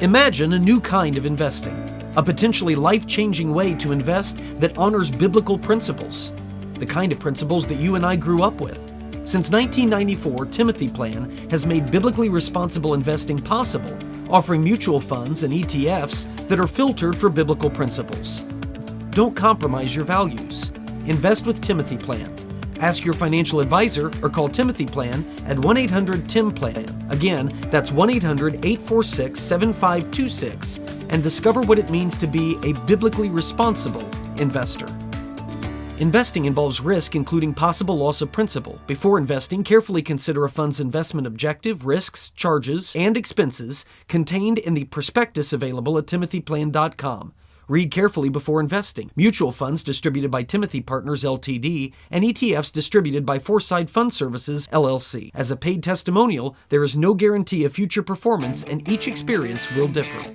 Imagine a new kind of investing, a potentially life-changing way to invest that honors biblical principles, the kind of principles that you and I grew up with. Since 1994, Timothy Plan has made biblically responsible investing possible, offering mutual funds and ETFs that are filtered for biblical principles. Don't compromise your values. Invest with Timothy Plan. Ask your financial advisor or call Timothy Plan at 1-800-TIM-PLAN. Again, that's 1-800-846-7526 and discover what it means to be a biblically responsible investor. Investing involves risk, including possible loss of principal. Before investing, carefully consider a fund's investment objective, risks, charges, and expenses contained in the prospectus available at timothyplan.com. Read carefully before investing. Mutual funds distributed by Timothy Partners Ltd. and ETFs distributed by Foreside Fund Services LLC. As a paid testimonial, there is no guarantee of future performance and each experience will differ.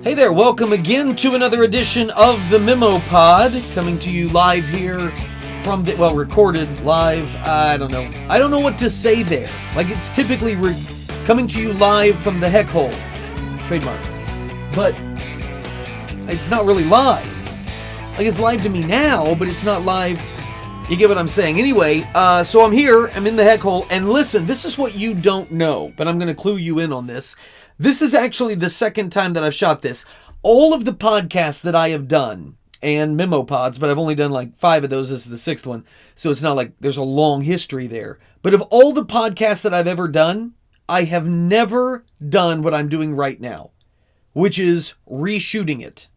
Hey there, welcome again to another edition of the MemoPod, coming to you live here from the, recorded live, I don't know what to say there. Like it's typically coming to you live from the heck hole, trademark, but it's not really live. Like it's live to me now, but it's not live. You get what I'm saying. Anyway, so I'm here, I'm in the heck hole, and listen, this is what you don't know, but I'm going to clue you in on this. This is actually the second time that I've shot this. All of the podcasts that I have done, and MemoPods, but I've only done like 5 of those. This is the 6th one, so it's not like there's a long history there. But of all the podcasts that I've ever done, I have never done what I'm doing right now, which is reshooting it,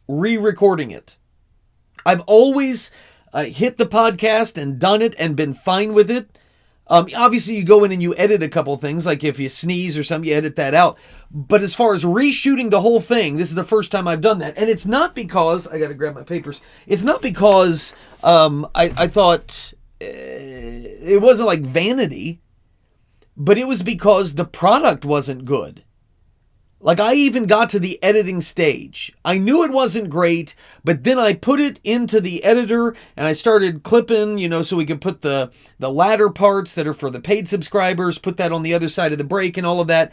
re-recording it. I've always hit the podcast and done it and been fine with it. Obviously, you go in and you edit a couple things, like if you sneeze or something, you edit that out. But as far as reshooting the whole thing, this is the first time I've done that. And it's not because, I got to grab my papers, it's not because I thought it wasn't like vanity, but it was because the product wasn't good. Like I even got to the editing stage. I knew it wasn't great, but then I put it into the editor and I started clipping, so we could put the latter parts that are for the paid subscribers, put that on the other side of the break and all of that.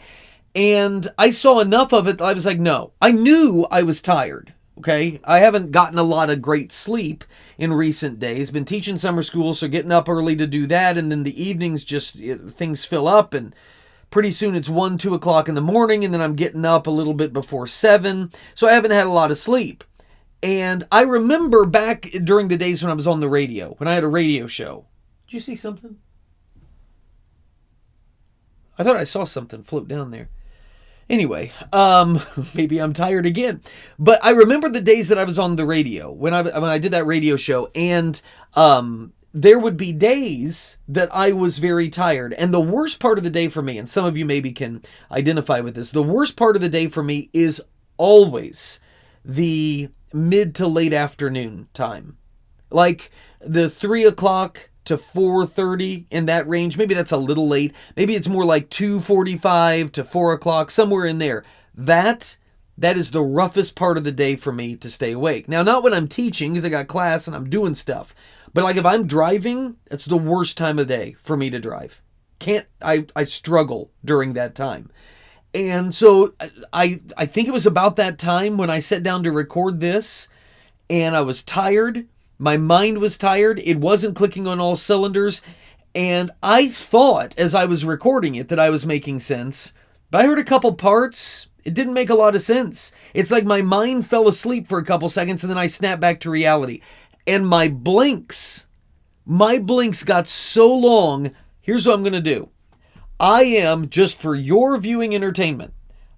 And I saw enough of it. I was like, no, I knew I was tired. Okay. I haven't gotten a lot of great sleep in recent days. Been teaching summer school, so getting up early to do that. And then the evenings, just things fill up and pretty soon it's 1, 2 o'clock in the morning, and then I'm getting up a little bit before 7. So I haven't had a lot of sleep. And I remember back during the days when I was on the radio, when I had a radio show. Did you see something? I thought I saw something float down there. Anyway, maybe I'm tired again. But I remember the days that I was on the radio, when I did that radio show, and there would be days that I was very tired. And the worst part of the day for me, and some of you maybe can identify with this, the worst part of the day for me is always the mid to late afternoon time. Like the 3 o'clock to 4:30 in that range. Maybe that's a little late. Maybe it's more like 2:45 to 4 o'clock, somewhere in there. That is the roughest part of the day for me to stay awake. Now, not when I'm teaching, because I got class and I'm doing stuff. But like if I'm driving, it's the worst time of day for me to drive. I struggle during that time. And so I think it was about that time when I sat down to record this, and I was tired. My mind was tired. It wasn't clicking on all cylinders. And I thought as I was recording it that I was making sense. But I heard a couple parts. It didn't make a lot of sense. It's like my mind fell asleep for a couple seconds and then I snapped back to reality. And my blinks got so long. Here's what I'm going to do. I am, just for your viewing entertainment,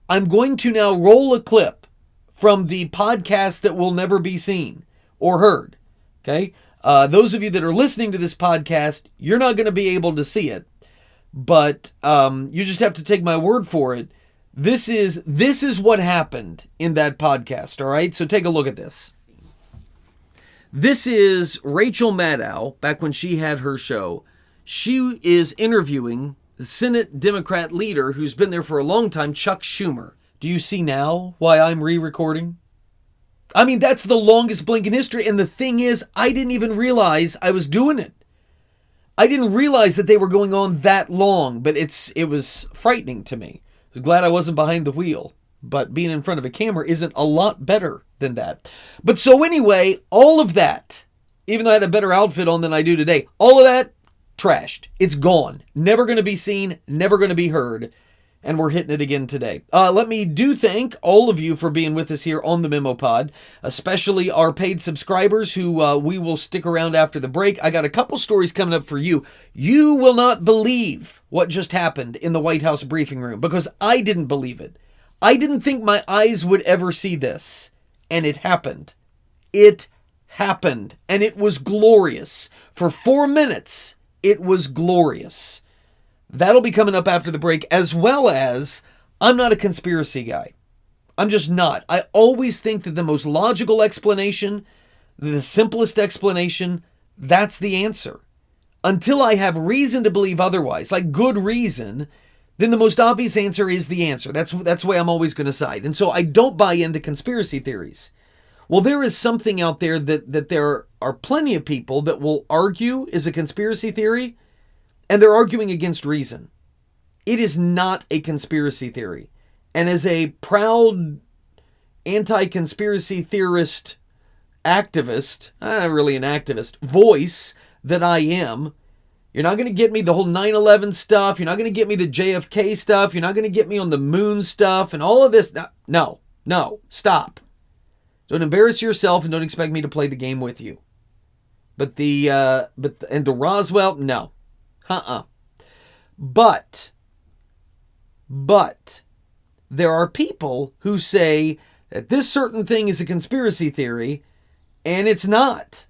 I'm going to now roll a clip from the podcast that will never be seen or heard. Okay? Those of you that are listening to this podcast, you're not going to be able to see it. But you just have to take my word for it. This is what happened in that podcast. All right? So take a look at this. This is Rachel Maddow, back when she had her show. She is interviewing the Senate Democrat leader who's been there for a long time, Chuck Schumer. Do you see now why I'm re-recording? I mean, that's the longest blink in history. And the thing is, I didn't even realize I was doing it. I didn't realize that they were going on that long, but it was frightening to me. was glad I wasn't behind the wheel. But being in front of a camera isn't a lot better than that. But so anyway, all of that, even though I had a better outfit on than I do today, all of that, trashed. It's gone. Never going to be seen, never going to be heard. And we're hitting it again today. Let me thank all of you for being with us here on the MemoPod, especially our paid subscribers who we will stick around after the break. I got a couple stories coming up for you. You will not believe what just happened in the White House briefing room because I didn't believe it. I didn't think my eyes would ever see this. And it happened. It happened. And it was glorious. For 4 minutes, it was glorious. That'll be coming up after the break, as well as I'm not a conspiracy guy. I'm just not. I always think that the most logical explanation, the simplest explanation, that's the answer. Until I have reason to believe otherwise, like good reason, then the most obvious answer is the answer. That's the way I'm always going to side. And so I don't buy into conspiracy theories. Well, there is something out there that there are plenty of people that will argue is a conspiracy theory, and they're arguing against reason. It is not a conspiracy theory. And as a proud anti-conspiracy theorist activist, not really an activist, voice that I am, you're not going to get me the whole 9/11 stuff. You're not going to get me the JFK stuff. You're not going to get me on the moon stuff and all of this. No, stop. Don't embarrass yourself and don't expect me to play the game with you. But the Roswell, no. But there are people who say that this certain thing is a conspiracy theory and it's not.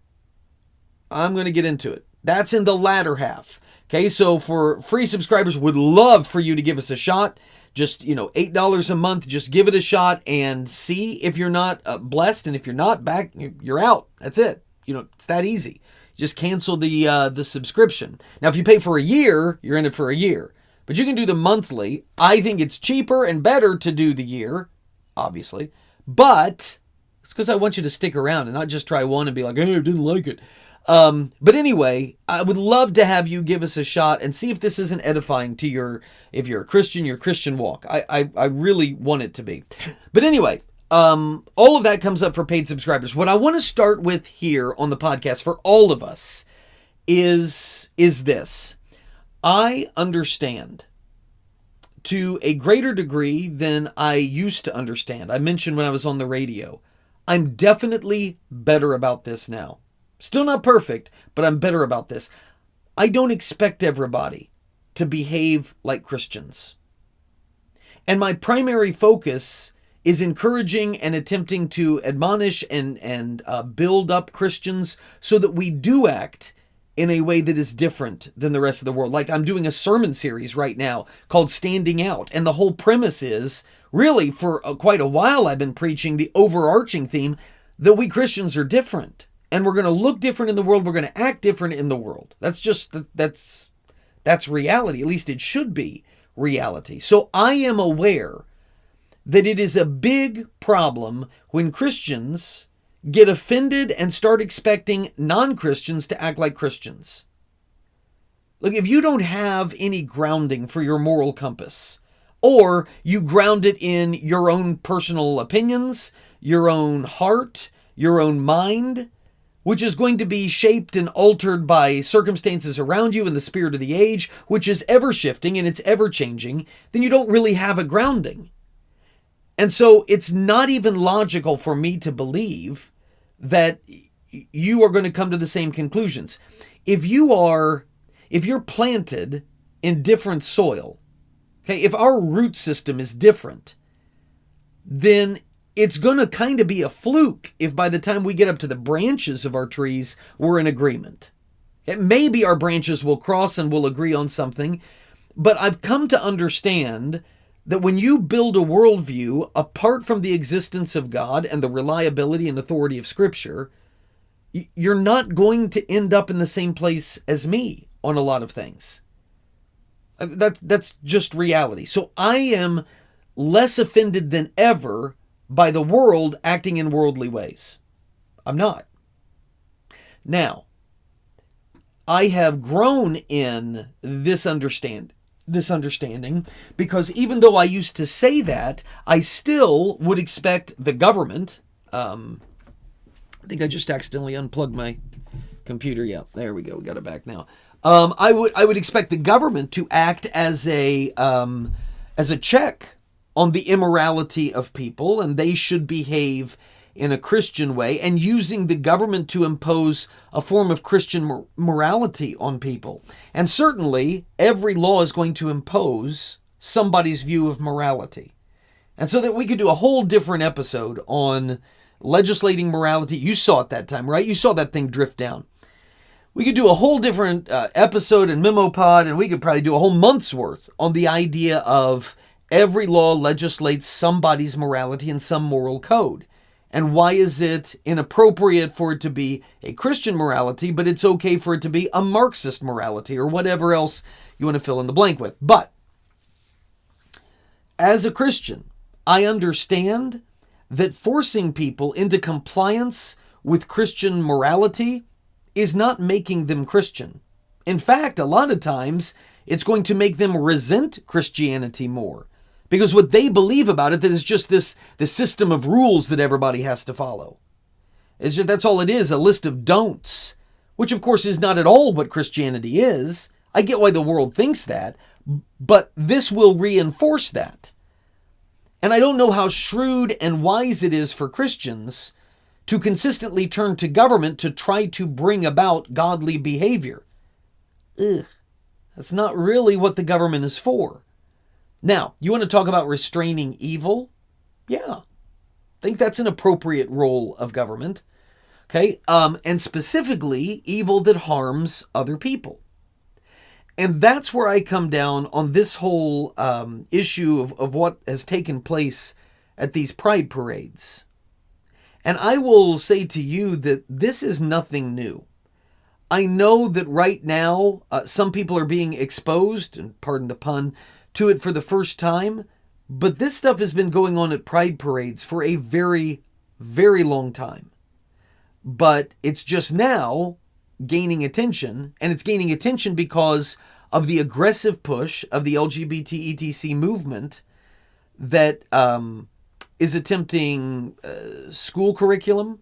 I'm going to get into it. That's in the latter half. Okay, so for free subscribers, would love for you to give us a shot. Just, $8 a month, just give it a shot and see if you're not blessed. And if you're not back, you're out. That's it. It's that easy. Just cancel the subscription. Now, if you pay for a year, you're in it for a year. But you can do the monthly. I think it's cheaper and better to do the year, obviously. But it's because I want you to stick around and not just try one and be like, hey, I didn't like it. But anyway, I would love to have you give us a shot and see if this isn't edifying to if you're a Christian, your Christian walk. I really want it to be. But anyway, all of that comes up for paid subscribers. What I want to start with here on the podcast for all of us is this. I understand to a greater degree than I used to understand. I mentioned when I was on the radio, I'm definitely better about this now. Still not perfect, but I'm better about this. I don't expect everybody to behave like Christians. And my primary focus is encouraging and attempting to admonish and build up Christians so that we do act in a way that is different than the rest of the world. Like I'm doing a sermon series right now called Standing Out. And the whole premise is, really for quite a while I've been preaching the overarching theme that we Christians are different. And we're going to look different in the world. We're going to act different in the world. That's reality. At least it should be reality. So I am aware that it is a big problem when Christians get offended and start expecting non-Christians to act like Christians. Look, if you don't have any grounding for your moral compass, or you ground it in your own personal opinions, your own heart, your own mind, which is going to be shaped and altered by circumstances around you and the spirit of the age, which is ever shifting and it's ever changing, then you don't really have a grounding. And so it's not even logical for me to believe that you are going to come to the same conclusions. If you're planted in different soil, okay, if our root system is different, then it's going to kind of be a fluke if by the time we get up to the branches of our trees, we're in agreement. Okay? Maybe our branches will cross and we'll agree on something, but I've come to understand that when you build a worldview apart from the existence of God and the reliability and authority of Scripture, you're not going to end up in the same place as me on a lot of things. That's just reality. So I am less offended than ever by the world acting in worldly ways. I'm not. Now, I have grown in this understanding. this understanding, because even though I used to say that, I still would expect the government. I think I just accidentally unplugged my computer. Yeah, there we go. We got it back now. I would expect the government to act as a check on the immorality of people, and they should behave in a Christian way, and using the government to impose a form of Christian morality on people. And certainly, every law is going to impose somebody's view of morality. And so that we could do a whole different episode on legislating morality. You saw it that time, right? You saw that thing drift down. We could do a whole different episode in MemoPod, and we could probably do a whole month's worth on the idea of every law legislates somebody's morality and some moral code. And why is it inappropriate for it to be a Christian morality, but it's okay for it to be a Marxist morality, or whatever else you want to fill in the blank with. But as a Christian, I understand that forcing people into compliance with Christian morality is not making them Christian. In fact, a lot of times, it's going to make them resent Christianity more. Because what they believe about it is just this system of rules that everybody has to follow. That's all it is, a list of don'ts. Which, of course, is not at all what Christianity is. I get why the world thinks that. But this will reinforce that. And I don't know how shrewd and wise it is for Christians to consistently turn to government to try to bring about godly behavior. That's not really what the government is for. Now, you want to talk about restraining evil? Yeah. I think that's an appropriate role of government. Okay? And specifically, evil that harms other people. And that's where I come down on this whole issue of what has taken place at these pride parades. And I will say to you that this is nothing new. I know that right now, some people are being exposed, and pardon the pun, to it for the first time, but this stuff has been going on at pride parades for a very, very long time. But it's just now gaining attention, and it's gaining attention because of the aggressive push of the LGBT etc movement that is attempting school curriculum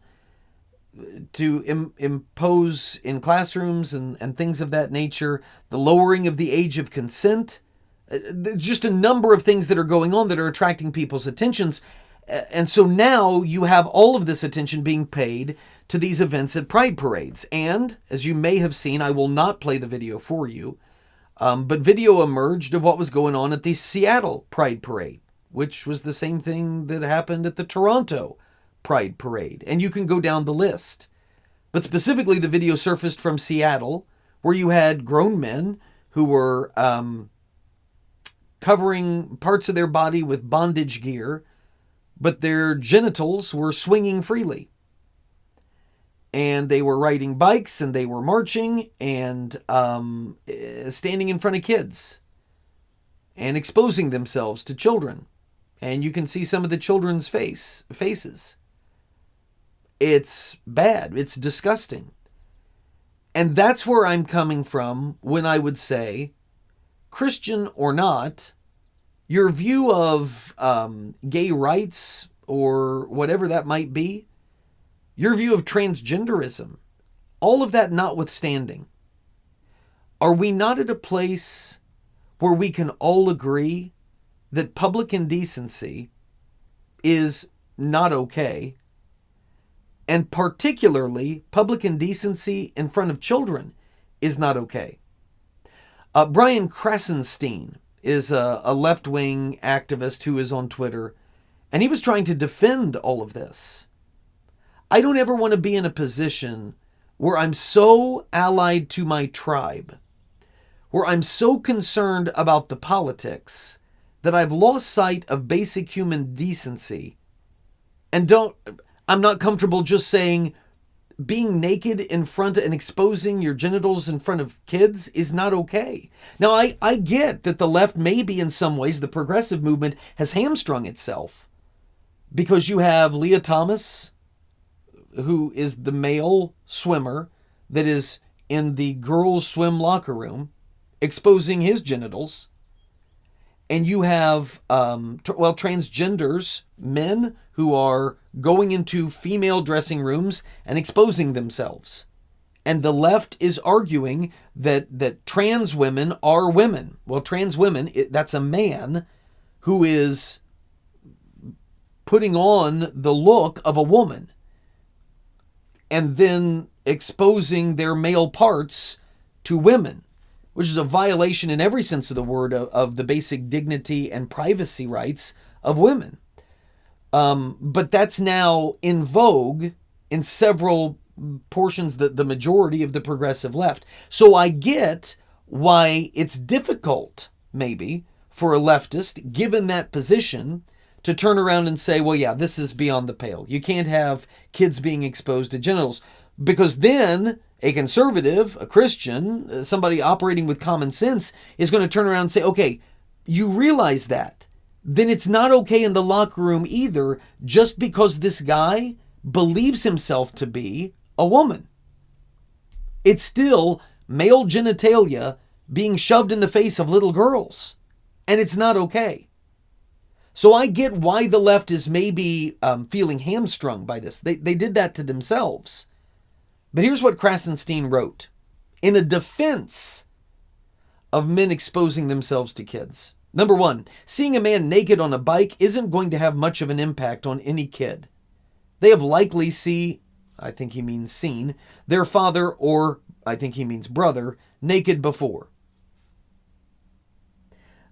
to impose in classrooms and things of that nature, the lowering of the age of consent, just a number of things that are going on that are attracting people's attentions. And so now you have all of this attention being paid to these events at pride parades. And as you may have seen, I will not play the video for you, but video emerged of what was going on at the Seattle Pride Parade, which was the same thing that happened at the Toronto Pride Parade. And you can go down the list. But specifically, the video surfaced from Seattle, where you had grown men who were covering parts of their body with bondage gear, but their genitals were swinging freely. And they were riding bikes, and they were marching, and standing in front of kids, and exposing themselves to children. And you can see some of the children's faces. It's bad. It's disgusting. And that's where I'm coming from when I would say, Christian or not, your view of gay rights or whatever that might be, your view of transgenderism, all of that notwithstanding, are we not at a place where we can all agree that public indecency is not okay, and particularly public indecency in front of children is not okay? Brian Krasenstein is a left-wing activist who is on Twitter, and he was trying to defend all of this. I don't ever want to be in a position where I'm so allied to my tribe, where I'm so concerned about the politics that I've lost sight of basic human decency, and I'm not comfortable just saying being naked in front and exposing your genitals in front of kids is not okay. Now, I get that the left, maybe in some ways, the progressive movement has hamstrung itself because you have Leah Thomas, who is the male swimmer that is in the girls' swim locker room, exposing his genitals and you have, transgenders, men who are going into female dressing rooms and exposing themselves. And the left is arguing that trans women are women. Well, trans women, that's a man who is putting on the look of a woman and then exposing their male parts to women, which is a violation in every sense of the word of the basic dignity and privacy rights of women. But that's now in vogue in several portions, the majority of the progressive left. So I get why it's difficult, maybe, for a leftist, given that position, to turn around and say, well, yeah, this is beyond the pale. You can't have kids being exposed to genitals. Because then a conservative, a Christian, somebody operating with common sense is going to turn around and say, okay, you realize that. Then it's not okay in the locker room either, just because this guy believes himself to be a woman. It's still male genitalia being shoved in the face of little girls, and it's not okay. So I get why the left is maybe feeling hamstrung by this. They did that to themselves. But here's what Krasenstein wrote in a defense of men exposing themselves to kids. Number one, seeing a man naked on a bike isn't going to have much of an impact on any kid. They have likely seen, their father, or I think he means brother, naked before.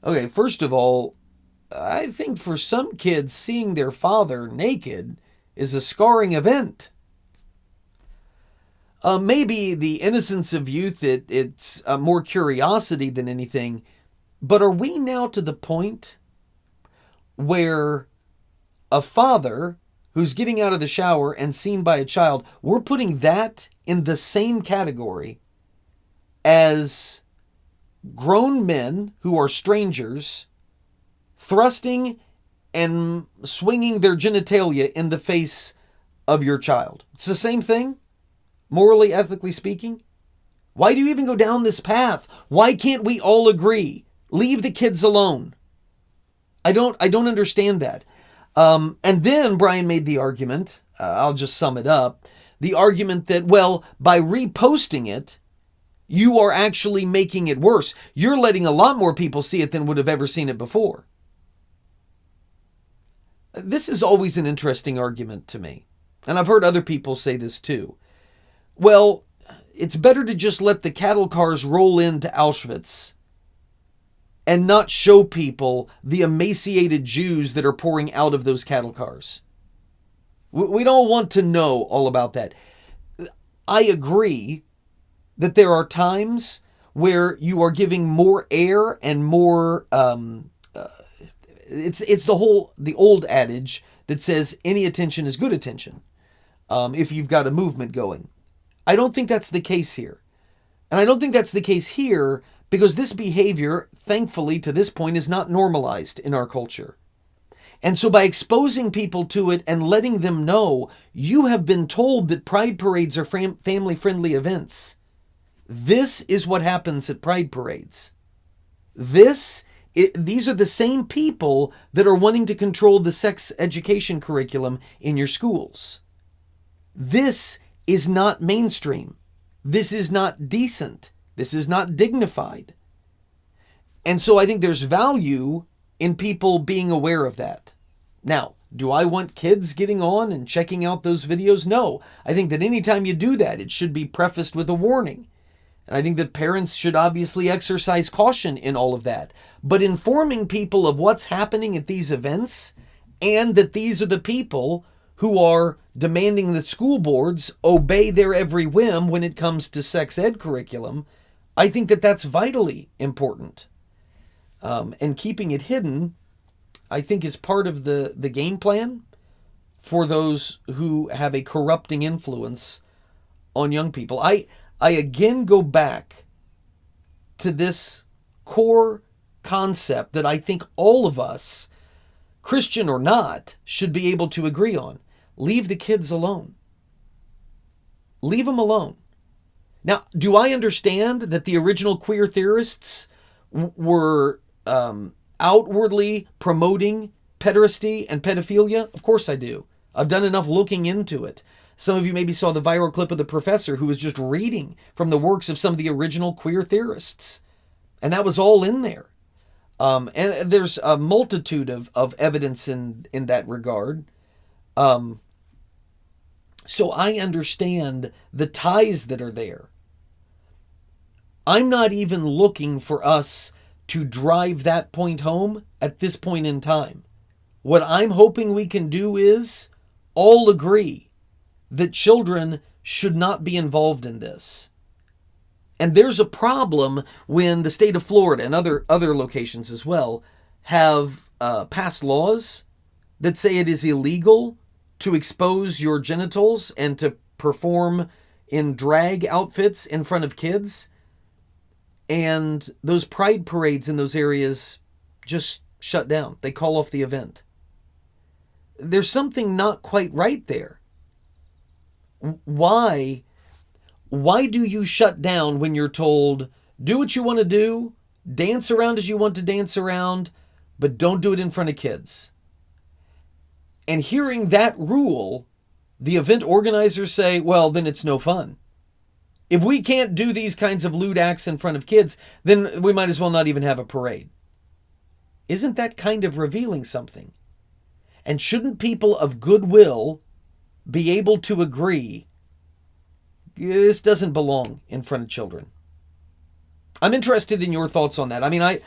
Okay, first of all, I think for some kids, seeing their father naked is a scarring event. Maybe the innocence of youth, it's more curiosity than anything. But are we now to the point where a father who's getting out of the shower and seen by a child, we're putting that in the same category as grown men who are strangers thrusting and swinging their genitalia in the face of your child? It's the same thing, morally, ethically speaking. Why do you even go down this path? Why can't we all agree? Leave the kids alone. I don't understand that. And then Brian made the argument, I'll just sum it up, the argument that, well, by reposting it, you are actually making it worse. You're letting a lot more people see it than would have ever seen it before. This is always an interesting argument to me. And I've heard other people say this too. Well, it's better to just let the cattle cars roll into Auschwitz and not show people the emaciated Jews that are pouring out of those cattle cars. We don't want to know all about that. I agree that there are times where you are giving more air and more, it's the old adage that says any attention is good attention, if you've got a movement going. I don't think that's the case here. And I don't think that's the case here because this behavior, thankfully, to this point, is not normalized in our culture. And so by exposing people to it and letting them know, you have been told that pride parades are family-friendly events. This is what happens at pride parades. These are the same people that are wanting to control the sex education curriculum in your schools. This is not mainstream. This is not decent. This is not dignified. And so I think there's value in people being aware of that. Now, do I want kids getting on and checking out those videos? No. I think that anytime you do that, it should be prefaced with a warning. And I think that parents should obviously exercise caution in all of that. But informing people of what's happening at these events and that these are the people who are demanding that school boards obey their every whim when it comes to sex ed curriculum, I think that that's vitally important. And keeping it hidden, I think, is part of the game plan for those who have a corrupting influence on young people. I again go back to this core concept that I think all of us, Christian or not, should be able to agree on. Leave the kids alone. Leave them alone. Now, do I understand that the original queer theorists were outwardly promoting pederasty and pedophilia? Of course I do. I've done enough looking into it. Some of you maybe saw the viral clip of the professor who was just reading from the works of some of the original queer theorists. And that was all in there. And there's a multitude of evidence in that regard. So I understand the ties that are there. I'm not even looking for us to drive that point home at this point in time. What I'm hoping we can do is all agree that children should not be involved in this. And there's a problem when the state of Florida and other locations as well have passed laws that say it is illegal to expose your genitals and to perform in drag outfits in front of kids. And those pride parades in those areas just shut down. They call off the event. There's something not quite right there. Why do you shut down when you're told, do what you want to do, dance around as you want to dance around, but don't do it in front of kids? And hearing that rule, the event organizers say, well, then it's no fun. If we can't do these kinds of lewd acts in front of kids, then we might as well not even have a parade. Isn't that kind of revealing something? And shouldn't people of goodwill be able to agree this doesn't belong in front of children? I'm interested in your thoughts on that. I mean, I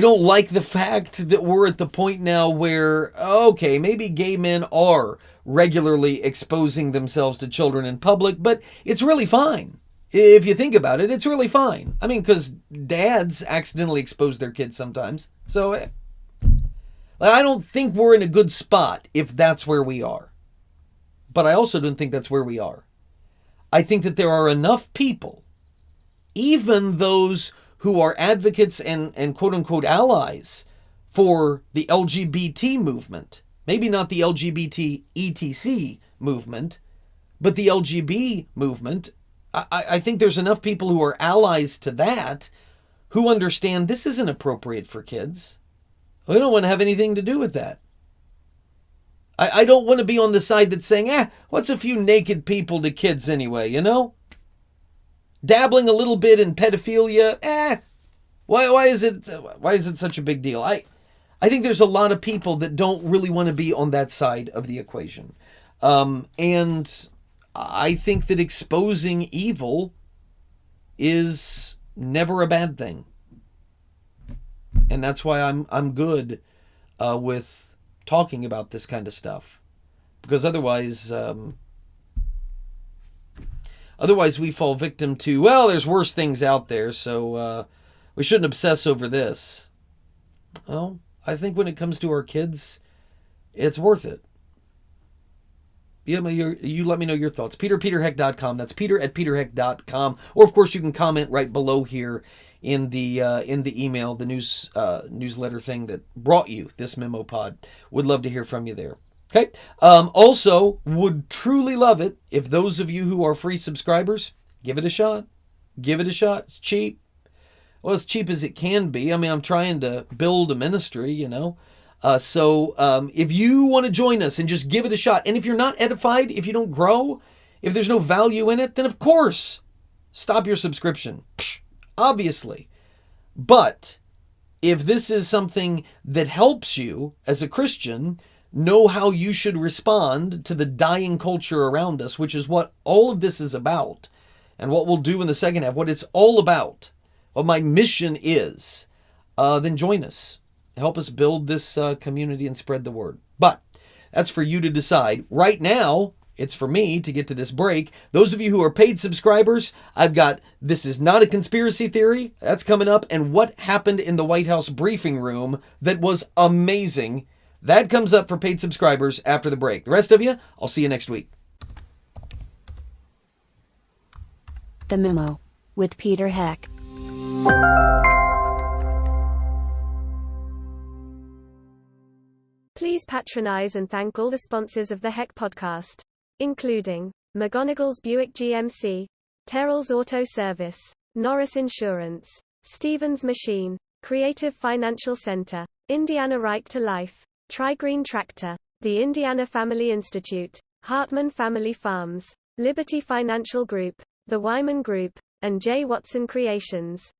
don't like the fact that we're at the point now where, okay, maybe gay men are regularly exposing themselves to children in public, but it's really fine. If you think about it, it's really fine. I mean, because dads accidentally expose their kids sometimes. So I don't think we're in a good spot if that's where we are. But I also don't think that's where we are. I think that there are enough people, even those who are advocates and quote-unquote allies for the LGBT movement, maybe not the LGBT ETC movement, but the LGB movement. I think there's enough people who are allies to that who understand this isn't appropriate for kids. We don't want to have anything to do with that. I don't want to be on the side that's saying, what's a few naked people to kids anyway, you know? Dabbling a little bit in pedophilia, why is it such a big deal? I think there's a lot of people that don't really want to be on that side of the equation. And I think that exposing evil is never a bad thing. And that's why I'm good with talking about this kind of stuff, because otherwise we fall victim to, well, there's worse things out there, so we shouldn't obsess over this. Well, I think when it comes to our kids, it's worth it. You let me know your thoughts. peterheck.com. That's peter@peterheck.com. Or of course you can comment right below here in the email, the newsletter thing that brought you this MemoPod. Would love to hear from you there. Okay. Also, would truly love it if those of you who are free subscribers, give it a shot. Give it a shot. It's cheap. Well, as cheap as it can be. I mean, I'm trying to build a ministry, you know. So if you want to join us and just give it a shot, and if you're not edified, if you don't grow, if there's no value in it, then of course, stop your subscription. Obviously. But if this is something that helps you as a Christian know how you should respond to the dying culture around us, which is what all of this is about, and what we'll do in the second half, what it's all about, what my mission is, then join us. Help us build this community and spread the word. But that's for you to decide. Right now, it's for me to get to this break. Those of you who are paid subscribers, I've got This Is Not a Conspiracy Theory. That's coming up. And What Happened in the White House Briefing Room that was amazing. That comes up for paid subscribers after the break. The rest of you, I'll see you next week. The Memo with Peter Heck. Please patronize and thank all the sponsors of the Heck podcast, including McGonigal's Buick GMC, Terrell's Auto Service, Norris Insurance, Stevens Machine, Creative Financial Center, Indiana Right to Life, Tri-Green Tractor, the Indiana Family Institute, Hartman Family Farms, Liberty Financial Group, the Wyman Group, and J. Watson Creations.